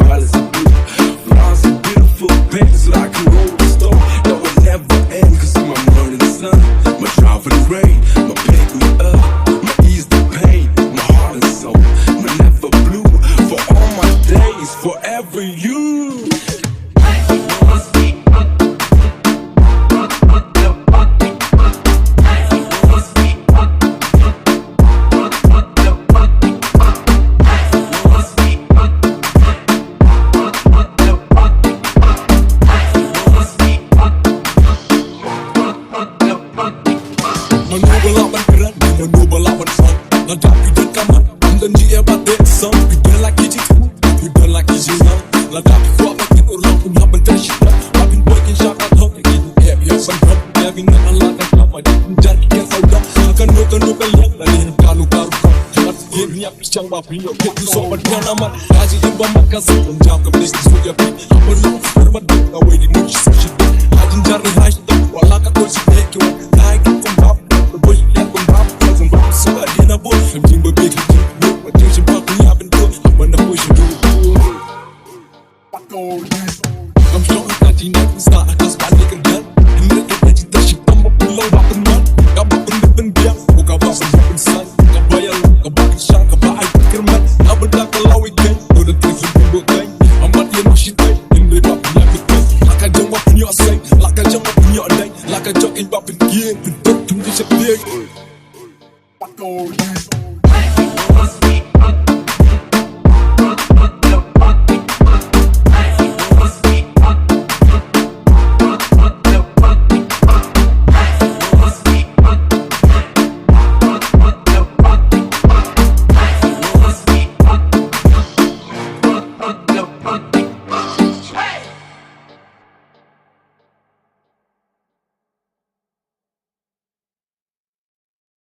violets are blue. Flowers are beautiful, paintings like a rolling stone. That will never end, cause I'm my morning sun. My drive for the rain, my pick me up, my ease the pain, my heart and soul. My never blue, for all my days, forever you. Menubalawan gerak, menubalawan sound. Nadap hidup kaman, dan dia batik song. Kita lagi jitu, kita lagi jitu. Nadap kuat makin ulang, punya bentar syurga. Makin boykin syarat hong, kita happy yang sempurna. Yakin nak Allah dan lama di penjar kita saudah. Akan nukan yang lari kalu-karu kau. Hemat sekiranya pisang babi, yuk kita sobat yang aman. Haji jumpa makasih, menjauh ke bisnis sudah pi. Apa lu, bermadu, kawai di muji sushi. Hajin jari haji.